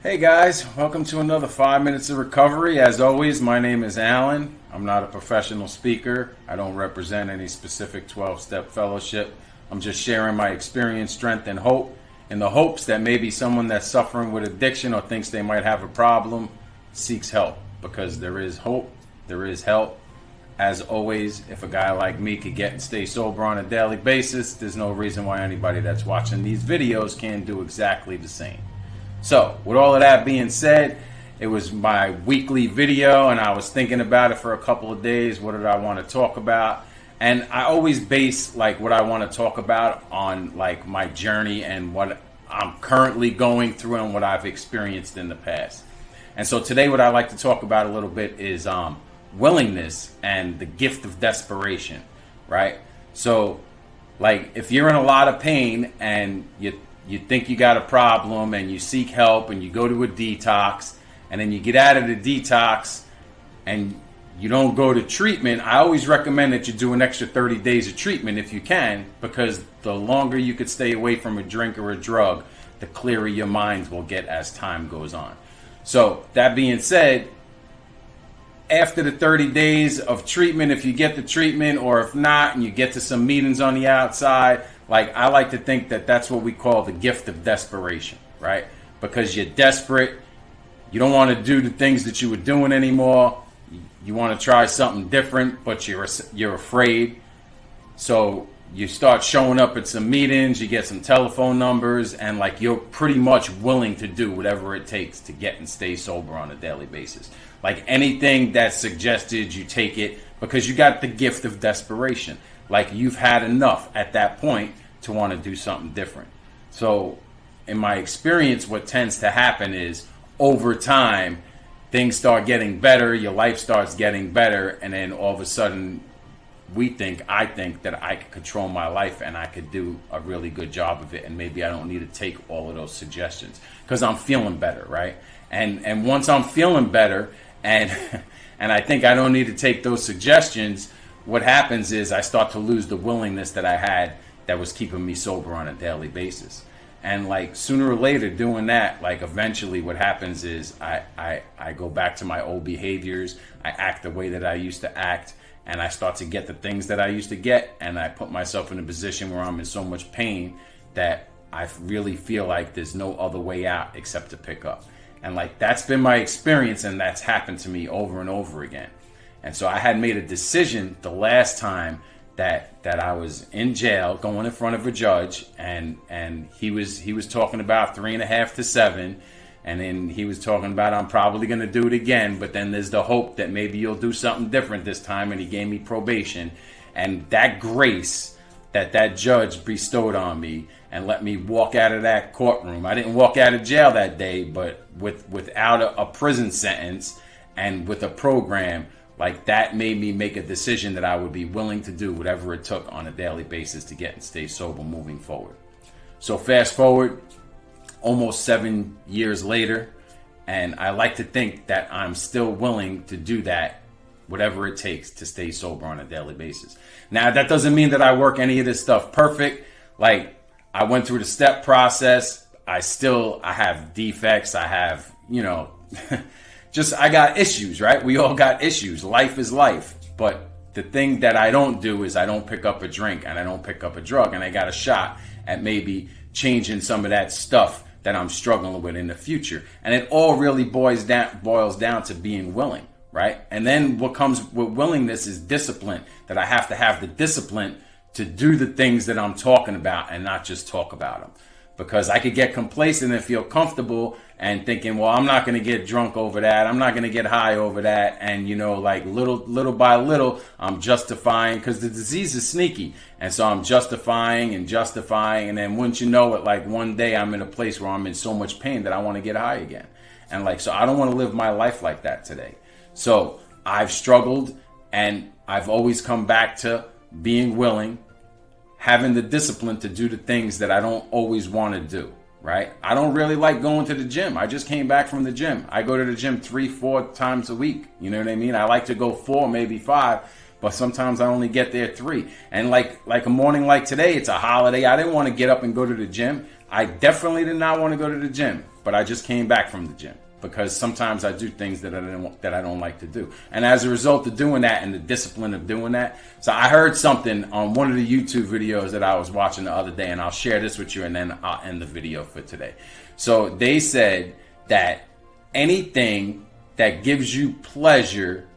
Hey guys, welcome to another 5 Minutes of Recovery. As always, my name is Alan. I'm not a professional speaker. I don't represent any specific 12-step fellowship. I'm just sharing my experience, strength, and hope in the hopes that maybe someone that's suffering with addiction or thinks they might have a problem seeks help, because there is hope, there is help. As always, if a guy like me could get and stay sober on a daily basis, there's no reason why anybody that's watching these videos can't do exactly the same. So, with all of that being said, it was my weekly video and I was thinking about it for a couple of days. What did I want to talk about? And I always base what I want to talk about on my journey and what I'm currently going through and what I've experienced in the past. And so today what I like to talk about a little bit is willingness and the gift of desperation, right? So if you're in a lot of pain and you think you got a problem and you seek help and you go to a detox and then you get out of the detox and you don't go to treatment, I always recommend that you do an extra 30 days of treatment if you can, because the longer you could stay away from a drink or a drug, the clearer your minds will get as time goes on. So that being said, after the 30 days of treatment, if you get the treatment or if not, and you get to some meetings on the outside, I like to think that that's what we call the gift of desperation, right? Because you're desperate, you don't want to do the things that you were doing anymore, you want to try something different, but you're afraid. So you start showing up at some meetings, you get some telephone numbers, and you're pretty much willing to do whatever it takes to get and stay sober on a daily basis. Anything that's suggested, you take it because you got the gift of desperation. You've had enough at that point to want to do something different. So in my experience, what tends to happen is over time, things start getting better, your life starts getting better, and then all of a sudden I think that I could control my life and I could do a really good job of it, and maybe I don't need to take all of those suggestions because I'm feeling better, right? And once I'm feeling better and I think I don't need to take those suggestions, what happens is I start to lose the willingness that I had that was keeping me sober on a daily basis. And sooner or later doing that, eventually what happens is I go back to my old behaviors, I act the way that I used to act, and I start to get the things that I used to get, and I put myself in a position where I'm in so much pain that I really feel like there's no other way out except to pick up. And that's been my experience, and that's happened to me over and over again. And so I had made a decision the last time that I was in jail going in front of a judge, and he was talking about 3.5 to 7, and then he was talking about I'm probably going to do it again, but then there's the hope that maybe you'll do something different this time, and he gave me probation. And that grace that judge bestowed on me and let me walk out of that courtroom. I didn't walk out of jail that day, but without a prison sentence and with a program, that made me make a decision that I would be willing to do whatever it took on a daily basis to get and stay sober moving forward. So fast forward almost 7 years later, and I like to think that I'm still willing to do that, whatever it takes to stay sober on a daily basis. Now, that doesn't mean that I work any of this stuff perfect. I went through the step process. I have defects. I have, I got issues, right? We all got issues. Life is life. But the thing that I don't do is I don't pick up a drink and I don't pick up a drug, and I got a shot at maybe changing some of that stuff that I'm struggling with in the future. And it all really boils down to being willing, right? And then what comes with willingness is discipline, that I have to have the discipline to do the things that I'm talking about and not just talk about them. Because I could get complacent and feel comfortable and thinking, well, I'm not going to get drunk over that. I'm not going to get high over that. And, little by little, I'm justifying, because the disease is sneaky. And so I'm justifying. And then wouldn't you know it, one day I'm in a place where I'm in so much pain that I want to get high again. And so I don't want to live my life like that today. So I've struggled, and I've always come back to being willing, having the discipline to do the things that I don't always want to do, right? I don't really like going to the gym. I just came back from the gym. I go to the gym 3-4 times a week. You know what I mean? I like to go 4, maybe 5, but sometimes I only get there 3. And like a morning like today, it's a holiday. I didn't want to get up and go to the gym. I definitely did not want to go to the gym, but I just came back from the gym because sometimes I do things that I don't like to do. And as a result of doing that and the discipline of doing that, so I heard something on one of the YouTube videos that I was watching the other day, and I'll share this with you and then I'll end the video for today. So they said that anything that gives you pleasure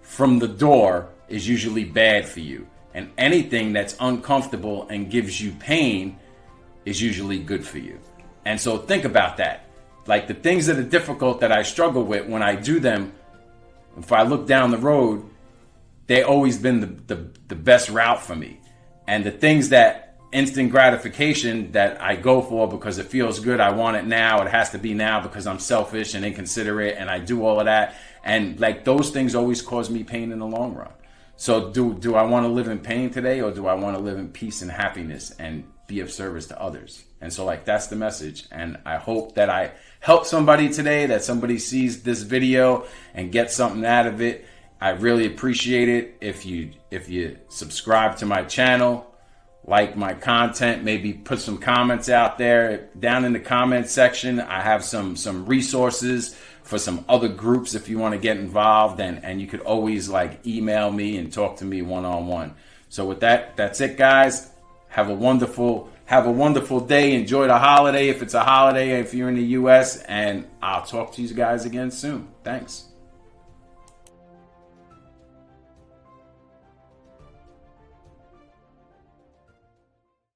from the door is usually bad for you. And anything that's uncomfortable and gives you pain is usually good for you. And so think about that. Like the things that are difficult that I struggle with, when I do them, if I look down the road, they always been the best route for me. And the things that instant gratification that I go for because it feels good, I want it now, it has to be now because I'm selfish and inconsiderate and I do all of that. And like those things always cause me pain in the long run. So do I want to live in pain today, or do I want to live in peace and happiness and be of service to others? And so like that's the message. And I hope that I help somebody today, that somebody sees this video and gets something out of it. I really appreciate it if you subscribe to my channel, like my content, maybe put some comments out there. Down in the comment section, I have some resources for some other groups if you want to get involved, and you could always like email me and talk to me one-on-one. So with that, that's it, guys. Have a wonderful day. Enjoy the holiday if it's a holiday, if you're in the US, and I'll talk to you guys again soon. Thanks.